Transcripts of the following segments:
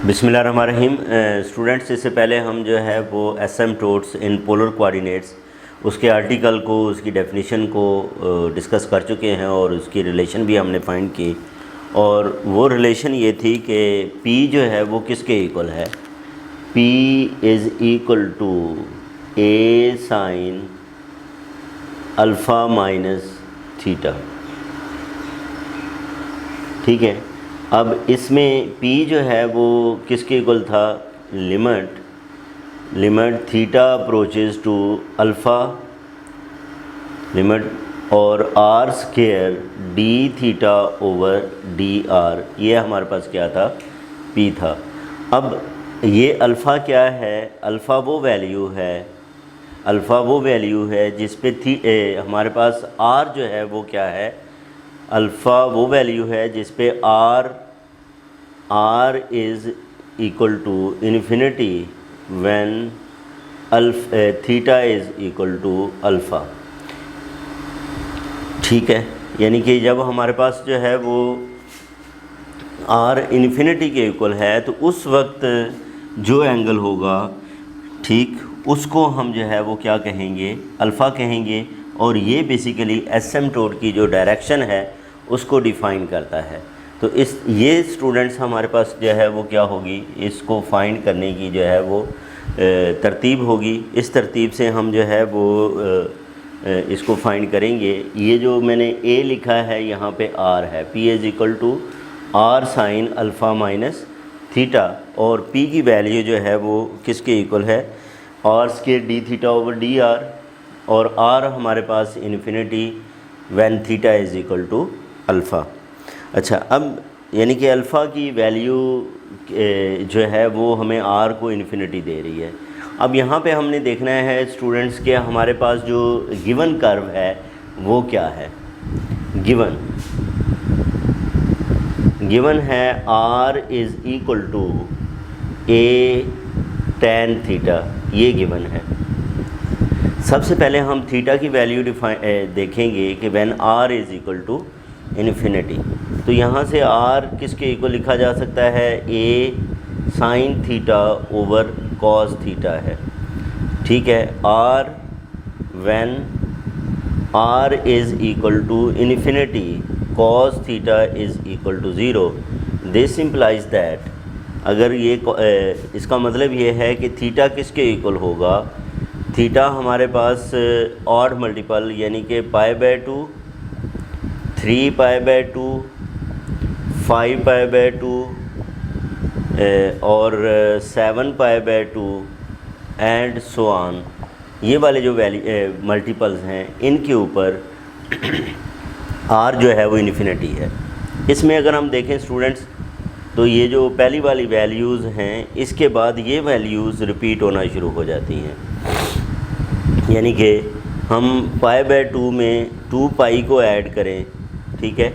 बिस्मिल्लाहिर्रहमानिर्रहीम। स्टूडेंट्स, इससे पहले हम जो है वो एसिम्पटोट्स इन पोलर कोऑर्डिनेट्स उसके आर्टिकल को, उसकी डेफिनेशन को डिस्कस कर चुके हैं और उसकी रिलेशन भी हमने फाइंड की। और वो रिलेशन ये थी कि P जो है वो किसके इक्वल है। P is equal to A sine alpha minus theta. ठीक है, अब इसमें P जो है वो किसके इक्वल था, limit theta approaches to alpha, limit और R square D theta over D R, ये हमारे पास क्या था, P था। अब ये अल्फ़ा क्या है, अल्फ़ा वो वैल्यू है जिस पे हमारे पास R जो है वो क्या है, अल्फ़ा वो वैल्यू है जिस पे R is equal to infinity when theta is equal to alpha. ठीक है, यानी कि जब हमारे पास जो है वो R इन्फिनिटी के इक्वल है तो उस वक्त जो एंगल होगा, ठीक, उसको हम जो है वो क्या कहेंगे, अल्फ़ा कहेंगे। और ये बेसिकली एसिम्पटोट की जो डायरेक्शन है उसको डिफ़ाइन करता है। तो ये स्टूडेंट्स हमारे पास जो है वो क्या होगी, इसको फाइंड करने की जो है वो तरतीब होगी। इस तरतीब से हम जो है वो इसको फाइंड करेंगे। ये जो मैंने A लिखा है यहाँ पे R है, P is equal to R sine alpha minus theta, और P की वैल्यू जो है वो किसके इक्वल है, R square D theta over D R, और R हमारे पास infinity when theta is equal to alpha. अच्छा, अब यानी कि अल्फ़ा की वैल्यू जो है वो हमें R को इन्फिनिटी दे रही है। अब यहाँ पे हमने देखना है स्टूडेंट्स के हमारे पास जो गिवन कर्व है वो क्या है। गिवन है R is equal to A tan theta, ये गिवन है। सबसे पहले हम थीटा की वैल्यू देखेंगे कि when R is equal to infinity, तो यहाँ से R किसके इक्वल लिखा जा सकता है, A sine theta over cos theta है। ठीक है, R when R is equal to infinity cos theta is equal to 0, this implies that, अगर ये इसका मतलब ये है कि थीटा किसके इक्वल होगा, थीटा हमारे पास ऑड मल्टीपल यानी कि π/2, 3π/2, 5π/2 और 7π/2 एंड सो ऑन, ये वाले जो मल्टीपल्स हैं इनके ऊपर R जो है वो इन्फिनिटी है। इसमें अगर हम देखें स्टूडेंट्स, तो ये जो पहली वाली वैल्यूज़ हैं इसके बाद ये वैल्यूज़ रिपीट होना शुरू हो जाती हैं। यानी कि हम π/2 में 2π को ऐड करें, ठीक है,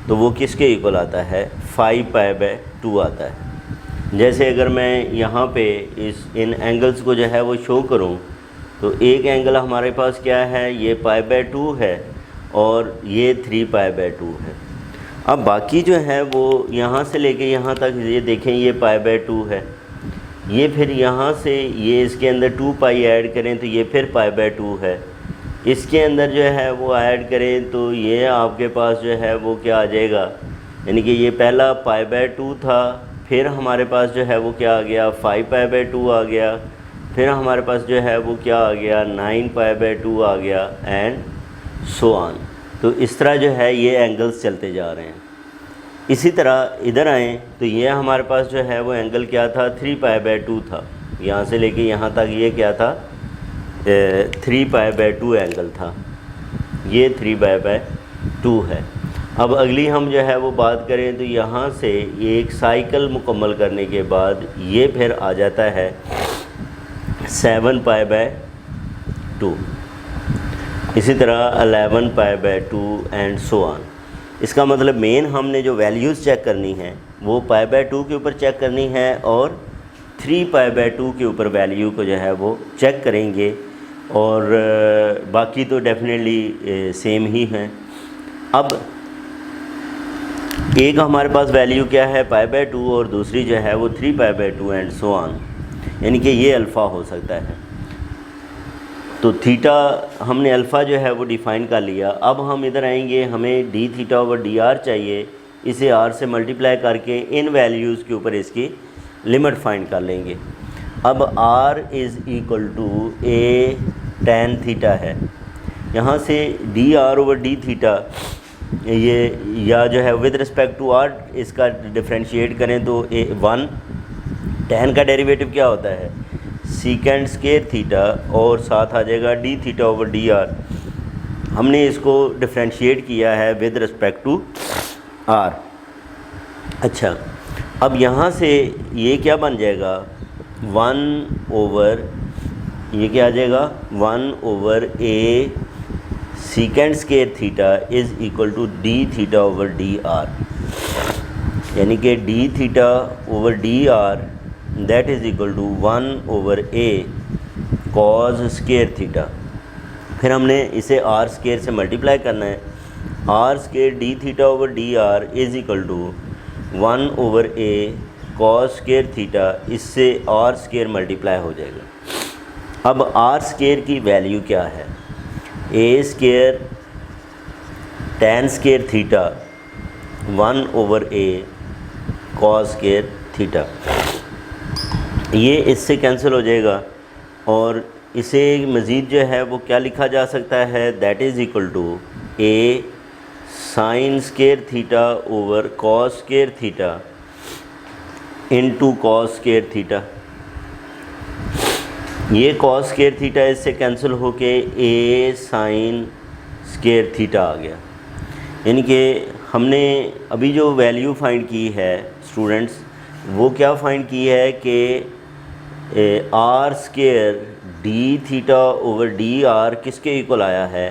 तो वो किसके इक्वल आता है, 5π/2 आता है। जैसे अगर मैं यहाँ पे इन एंगल्स को जो है वो शो करूँ, तो एक एंगल हमारे पास क्या है, ये π/2 है और ये 3π/2 है। अब बाकी जो है वो यहाँ से लेके यहाँ तक ये देखें, ये π/2 है, ये फिर यहाँ से ये इसके अंदर 2π ऐड करें तो ये फिर π/2 है, इसके अंदर जो है वो ऐड करें तो ये आपके पास जो है वो क्या आ जाएगा, यानी कि ये पहला π/2 था, फिर हमारे पास जो है वो क्या आ गया, 5π/2 आ गया, फिर हमारे पास जो है वो क्या आ गया, 9π/2 आ गया एंड सो ऑन। तो इस तरह जो है ये एंगल्स चलते जा रहे हैं। इसी तरह इधर आएँ तो ये हमारे पास जो है वो एंगल क्या था, 3π/2 था, यहाँ से लेके यहाँ तक ये क्या था, 3π/2 एंगल था, ये 3π/2 है। अब अगली हम जो है वो बात करें तो यहाँ से ये एक साइकिल मुकम्मल करने के बाद ये फिर आ जाता है 7π/2, इसी तरह 11π/2 एंड सो ऑन। इसका मतलब मेन हमने जो वैल्यूज़ चेक करनी है वो π/2 के ऊपर चेक करनी है और 3π/2 के ऊपर वैल्यू को जो है वो चेक करेंगे, और बाकी तो डेफिनेटली सेम ही हैं। अब एक हमारे पास वैल्यू क्या है π/2 और दूसरी जो है वो 3π/2 एंड सो ऑन, यानी कि ये अल्फ़ा हो सकता है। तो थीटा हमने अल्फ़ा जो है वो डिफ़ाइन कर लिया। अब हम इधर आएंगे, हमें D theta over D R चाहिए, इसे आर से मल्टीप्लाई करके इन वैल्यूज़ के ऊपर इसकी लिमिट फाइंड कर लेंगे। अब r is equal to a tan theta है, यहाँ से d r over d theta ये या जो है विद रिस्पेक्ट टू आर इसका डिफ्रेंशिएट करें तो ए 1 tan का डेरिवेटिव क्या होता है सीकेंड स्केयर थीटा और साथ आ जाएगा D theta over D R. हमने इसको डिफ्रेंशिएट किया है विद रिस्पेक्ट टू आर। अच्छा, अब यहाँ से ये क्या बन जाएगा 1 ओवर, ये क्या आ जाएगा 1 over a second square theta is equal to d theta over D r, यानी कि d theta over D r that is equal to 1 over a cos square theta. फिर हमने इसे आर स्केयर से मल्टीप्लाई करना है, r square D theta over D r is equal to 1 over a cos square theta, इससे r square multiply हो जाएगा। अब आर स्केयर की वैल्यू क्या है, A square tan square theta 1 over A cos square theta, ये इससे cancel हो जाएगा और इसे मज़ीद जो है वो क्या लिखा जा सकता है that is equal to a sine square theta over cos square theta into cos square theta. ये कॉस स्केयर थीटा इससे कैंसिल होके ए साइन स्केयर थीटा आ गया, यानी कि हमने अभी जो वैल्यू फाइंड की है स्टूडेंट्स वो क्या फाइंड की है कि r square D theta over D r किसके इक्वल आया है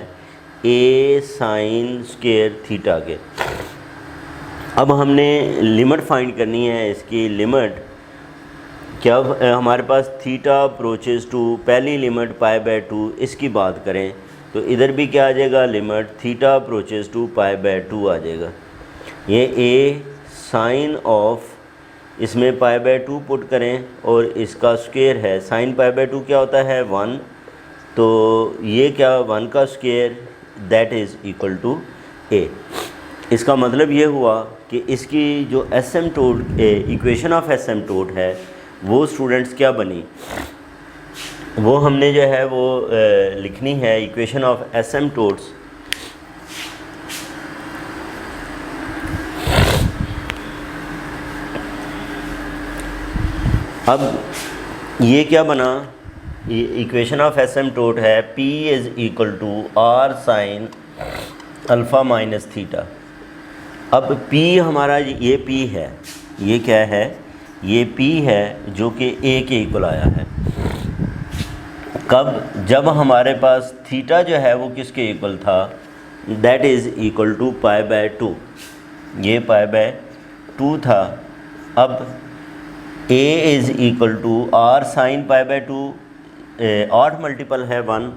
ए साइन स्केयर थीटा के। अब हमने लिमिट फाइंड करनी है, इसकी लिमिट क्या हमारे पास थीटा अप्रोचेस टू, पहली लिमिट π/2 इसकी बात करें तो इधर भी क्या आ जाएगा लिमिट थीटा अप्रोचेस टू π/2 आ जाएगा। ये ए साइन ऑफ, इसमें π/2 पुट करें और इसका स्क्वायर है, साइन π/2 क्या होता है 1, तो ये क्या 1 का square that is equal to A. इसका मतलब ये हुआ कि इसकी जो एसिम्प्टोट इक्वेशन ऑफ एसिम्प्टोट है वो स्टूडेंट्स क्या बनी, वो हमने जो है वो लिखनी है इक्वेशन ऑफ एसिम्प्टोट्स। अब ये क्या बना, ये इक्वेशन ऑफ एसिम्प्टोट है P is equal to are sine alpha minus theta. अब P हमारा ये P है, ये क्या है ये P है जो कि A के इक्वल आया है। कब, जब हमारे पास थीटा जो है वो किसके इक्वल था दैट इज़ इक्वल टू π/2, ये π/2 था। अब A is equal to are sine π/2, 8 multiple है 1,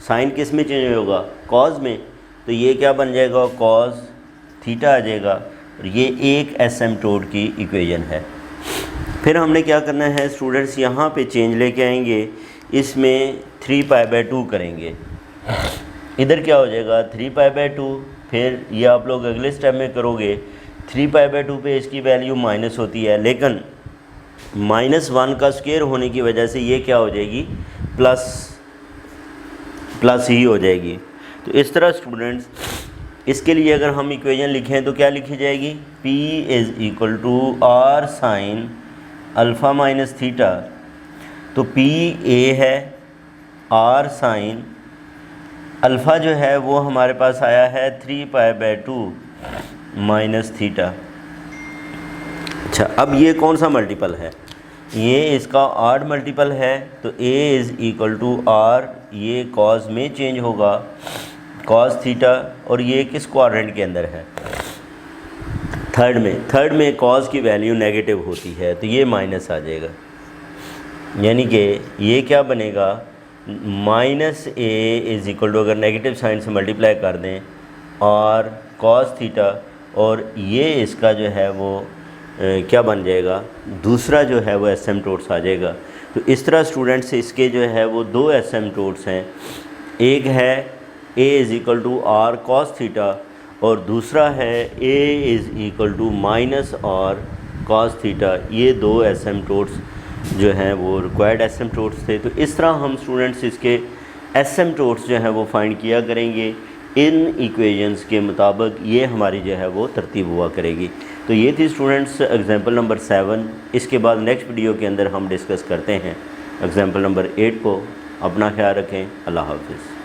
साइन किस में चेंज होगा कॉज में, तो ये क्या बन जाएगा कॉज थीटा आ जाएगा और ये एक एसिम्प्टोट की इक्वेशन है। फिर हमने क्या करना है स्टूडेंट्स, यहाँ पे चेंज लेके आएंगे, इसमें 3π/2 करेंगे, इधर क्या हो जाएगा 3π/2। फिर ये आप लोग अगले स्टेप में करोगे 3π/2 पे इसकी वैल्यू माइनस होती है, लेकिन -1 का स्क्वायर होने की वजह से ये क्या हो जाएगी प्लस ही हो जाएगी। तो इस तरह स्टूडेंट्स इसके लिए अगर हम इक्वेशन लिखें तो क्या लिखी जाएगी P is equal to are sine alpha minus theta, तो P A है, आर साइन अल्फ़ा जो है वो हमारे पास आया है 3π/2 माइनस थीटा। अच्छा, अब ये कौन सा मल्टीपल है, ये इसका 8 मल्टीपल है, तो A is equal to r, ये कॉज में चेंज होगा कॉस थीटा, और ये किस क्वाड्रेंट के अंदर है थर्ड में कॉज की वैल्यू नेगेटिव होती है तो ये माइनस आ जाएगा, यानी कि ये क्या बनेगा -A इज़ इक्वल टू, अगर नेगेटिव साइन से मल्टीप्लाई कर दें और कॉस थीटा और ये इसका जो है वो क्या बन जाएगा, दूसरा जो है वो एसिम्पटोट्स आ जाएगा। तो इस तरह स्टूडेंट्स इसके जो है वो दो एसिम्पटोट्स हैं, एक है a is equal to r cos theta और दूसरा है a is equal to minus r cos theta. ये दो एसिम्पटोट्स जो हैं वो रिक्वायर्ड एसिम्पटोट्स थे। तो इस तरह हम स्टूडेंट्स इसके एसिम्पटोट्स जो हैं वो फाइंड किया करेंगे। इन इक्वेशंस के मुताबिक ये हमारी जो है वो तरतीब हुआ करेगी। तो ये थी स्टूडेंट्स एग्जांपल नंबर 7। इसके बाद नेक्स्ट वीडियो के अंदर हम डिस्कस करते हैं एग्जांपल नंबर 8 को। अपना ख्याल रखें। अल्लाह हाफ़िज़।